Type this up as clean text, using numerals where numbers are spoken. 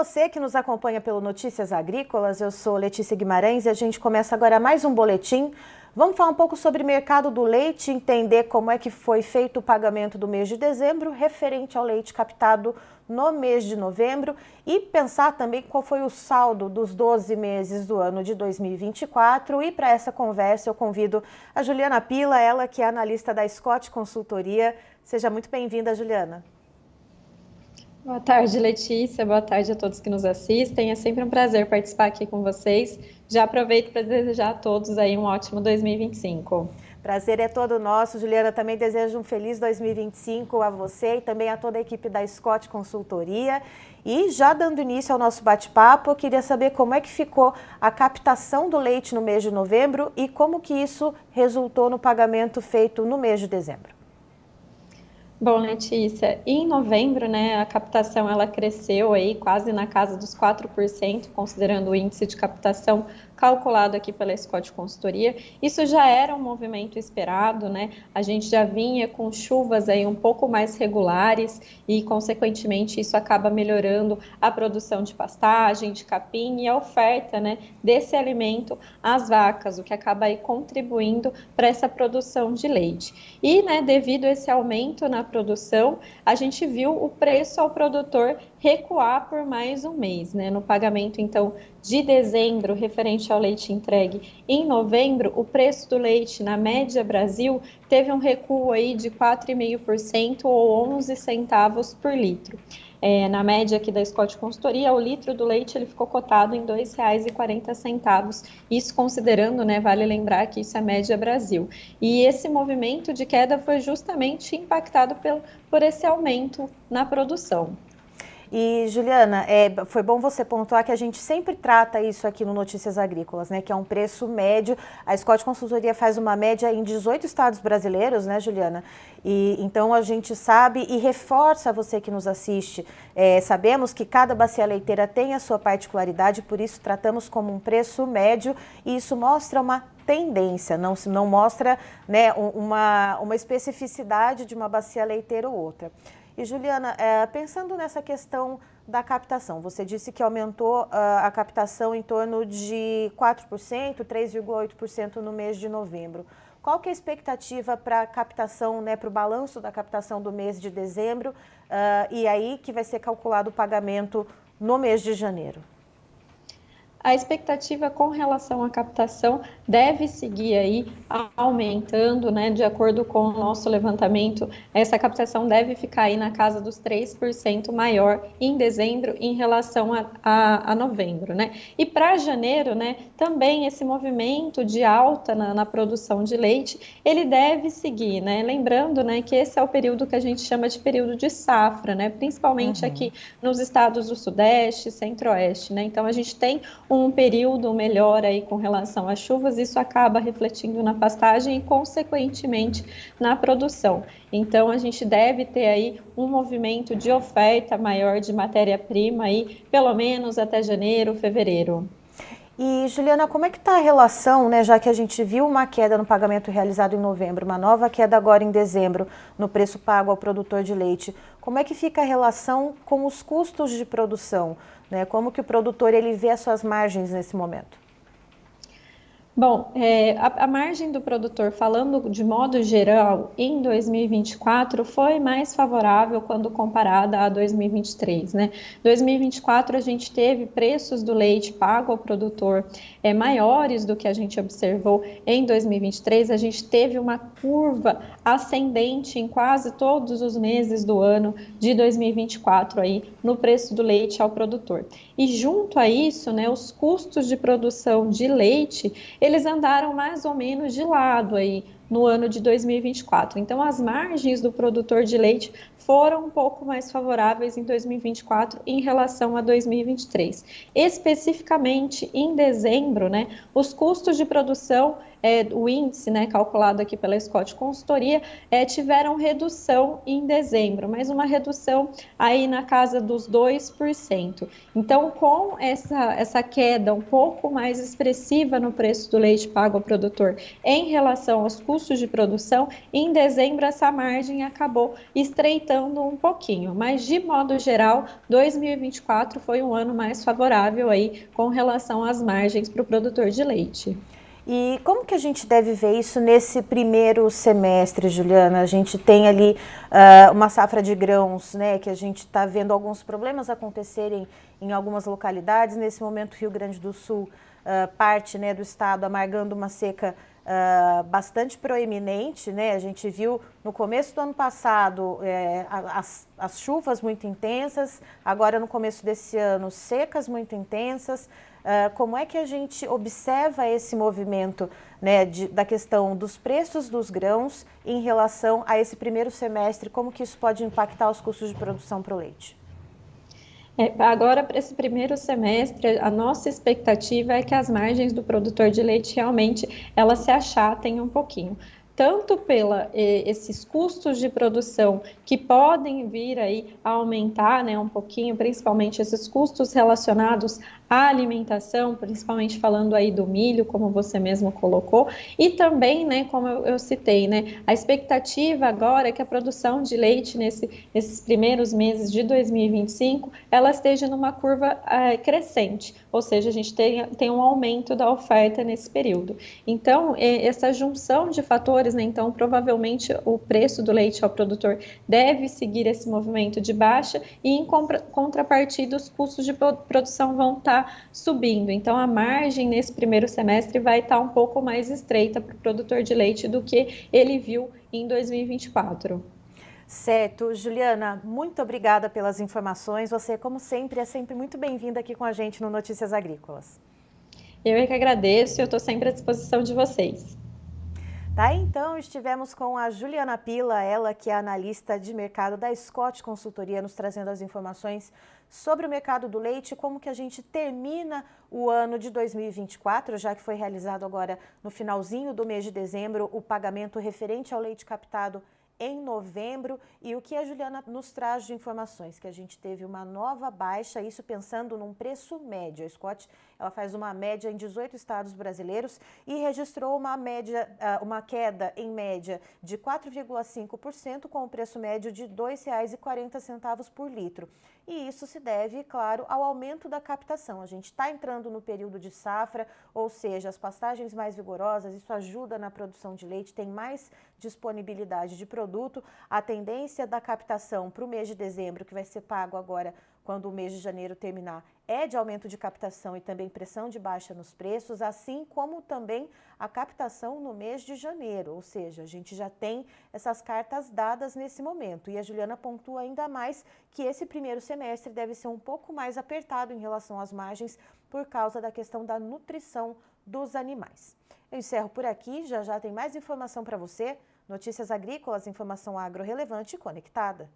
você que nos acompanha pelo Notícias Agrícolas. Eu sou Letícia Guimarães e a gente começa agora mais um boletim. Vamos falar um pouco sobre o mercado do leite, entender como é que foi feito o pagamento do mês de dezembro, referente ao leite captado no mês de novembro, e pensar também qual foi o saldo dos 12 meses do ano de 2024. E para essa conversa eu convido a Juliana Pila, ela que é analista da Scott Consultoria. Seja muito bem-vinda, Juliana. Boa tarde, Letícia. Boa tarde a todos que nos assistem. É sempre um prazer participar aqui com vocês. Já aproveito para desejar a todos aí um ótimo 2025. Prazer é todo nosso, Juliana. Também desejo um feliz 2025 a você e também a toda a equipe da Scott Consultoria. E já dando início ao nosso bate-papo, eu queria saber como é que ficou a captação do leite no mês de novembro e como que isso resultou no pagamento feito no mês de dezembro. Bom, Letícia, em novembro, né, a captação ela cresceu aí quase na casa dos 4%, considerando o índice de captação calculado aqui pela Scott Consultoria. Isso já era um movimento esperado, né? A gente já vinha com chuvas aí um pouco mais regulares e, consequentemente, isso acaba melhorando a produção de pastagem, de capim e a oferta, né, desse alimento às vacas, o que acaba aí contribuindo para essa produção de leite. E, né, devido a esse aumento na produção, a gente viu o preço ao produtor recuar por mais um mês, né? No pagamento, então, de dezembro, referente ao leite entregue em novembro, o preço do leite na média Brasil teve um recuo aí de 4,5% ou 11 centavos por litro. Na média aqui da Scott Consultoria, o litro do leite ele ficou cotado em R$ 2,40. Isso considerando, né, vale lembrar que isso é média Brasil. E esse movimento de queda foi justamente impactado por esse aumento na produção. E, Juliana, foi bom você pontuar que a gente sempre trata isso aqui no Notícias Agrícolas, né? Que é um preço médio. A Scott Consultoria faz uma média em 18 estados brasileiros, né, Juliana? E então a gente sabe e reforça a você que nos assiste. Sabemos que cada bacia leiteira tem a sua particularidade, por isso tratamos como um preço médio, e isso mostra uma tendência, não mostra, né, uma especificidade de uma bacia leiteira ou outra. E, Juliana, pensando nessa questão da captação, você disse que aumentou a captação em torno de 4%, 3,8% no mês de novembro. Qual que é a expectativa para a captação, né, para o balanço da captação do mês de dezembro, e aí que vai ser calculado o pagamento no mês de janeiro? A expectativa com relação à captação deve seguir aí aumentando, né? De acordo com o nosso levantamento, essa captação deve ficar aí na casa dos 3% maior em dezembro em relação a novembro, né? E para janeiro, né, também esse movimento de alta na produção de leite, ele deve seguir, né? Lembrando, né, que esse é o período que a gente chama de período de safra, né? Principalmente aqui nos estados do Sudeste, Centro-Oeste, né? Então a gente tem um período melhor aí com relação às chuvas, isso acaba refletindo na pastagem e, consequentemente, na produção. Então, a gente deve ter aí um movimento de oferta maior de matéria-prima aí, pelo menos até janeiro, fevereiro. E, Juliana, como é que está a relação, né, já que a gente viu uma queda no pagamento realizado em novembro, uma nova queda agora em dezembro no preço pago ao produtor de leite, como é que fica a relação com os custos de produção, né? Como que o produtor ele vê as suas margens nesse momento? Bom, a margem do produtor, falando de modo geral, em 2024 foi mais favorável quando comparada a 2023, né? 2024 a gente teve preços do leite pago ao produtor maiores do que a gente observou em 2023. A gente teve uma curva ascendente em quase todos os meses do ano de 2024 aí no preço do leite ao produtor. E junto a isso, né, os custos de produção de leite eles andaram mais ou menos de lado aí no ano de 2024. Então, as margens do produtor de leite foram um pouco mais favoráveis em 2024 em relação a 2023. Especificamente em dezembro, né, os custos de produção, o índice, né, calculado aqui pela Scott Consultoria, tiveram redução em dezembro, mas uma redução aí na casa dos 2%. Então, com essa queda um pouco mais expressiva no preço do leite pago ao produtor em relação aos custos custos de produção, em dezembro essa margem acabou estreitando um pouquinho, mas de modo geral, 2024 foi um ano mais favorável aí com relação às margens para o produtor de leite. E como que a gente deve ver isso nesse primeiro semestre, Juliana? A gente tem ali uma safra de grãos, né, que a gente está vendo alguns problemas acontecerem em algumas localidades. Nesse momento, Rio Grande do Sul, parte, né, do estado, amargando uma seca bastante proeminente, né? A gente viu no começo do ano passado as chuvas muito intensas, agora no começo desse ano secas muito intensas. Como é que a gente observa esse movimento, né, da questão dos preços dos grãos em relação a esse primeiro semestre? Como que isso pode impactar os custos de produção para o leite? Agora, para esse primeiro semestre, a nossa expectativa é que as margens do produtor de leite realmente elas se achatem um pouquinho. Tanto pela esses custos de produção que podem vir aí a aumentar, né, um pouquinho, principalmente esses custos relacionados à alimentação, principalmente falando aí do milho, como você mesmo colocou, e também, né, como eu citei, né, a expectativa agora é que a produção de leite nesses primeiros meses de 2025 ela esteja numa curva crescente, ou seja, a gente tem um aumento da oferta nesse período. Então, essa junção de fatores, né, então provavelmente o preço do leite ao produtor deve seguir esse movimento de baixa e em contrapartida os custos de produção vão estar subindo. Então, a margem nesse primeiro semestre vai estar um pouco mais estreita para o produtor de leite do que ele viu em 2024. Certo. Juliana, muito obrigada pelas informações. Você, como sempre, é sempre muito bem-vinda aqui com a gente no Notícias Agrícolas. Eu é que agradeço e eu estou sempre à disposição de vocês. Tá, então estivemos com a Juliana Pila, ela que é analista de mercado da Scott Consultoria, nos trazendo as informações sobre o mercado do leite, como que a gente termina o ano de 2024, já que foi realizado agora no finalzinho do mês de dezembro o pagamento referente ao leite captado em novembro, e o que a Juliana nos traz de informações, que a gente teve uma nova baixa, isso pensando num preço médio. A Scott, ela faz uma média em 18 estados brasileiros e registrou uma queda em média de 4,5% com o preço médio de R$ 2,40 por litro. E isso se deve, claro, ao aumento da captação. A gente está entrando no período de safra, ou seja, as pastagens mais vigorosas, isso ajuda na produção de leite, tem mais disponibilidade de produto. A tendência da captação para o mês de dezembro, que vai ser pago agora quando o mês de janeiro terminar, é de aumento de captação e também pressão de baixa nos preços, assim como também a captação no mês de janeiro, ou seja, a gente já tem essas cartas dadas nesse momento. E a Juliana pontua ainda mais que esse primeiro semestre deve ser um pouco mais apertado em relação às margens por causa da questão da nutrição dos animais. Eu encerro por aqui, já já tem mais informação para você. Notícias Agrícolas, informação agro relevante e conectada.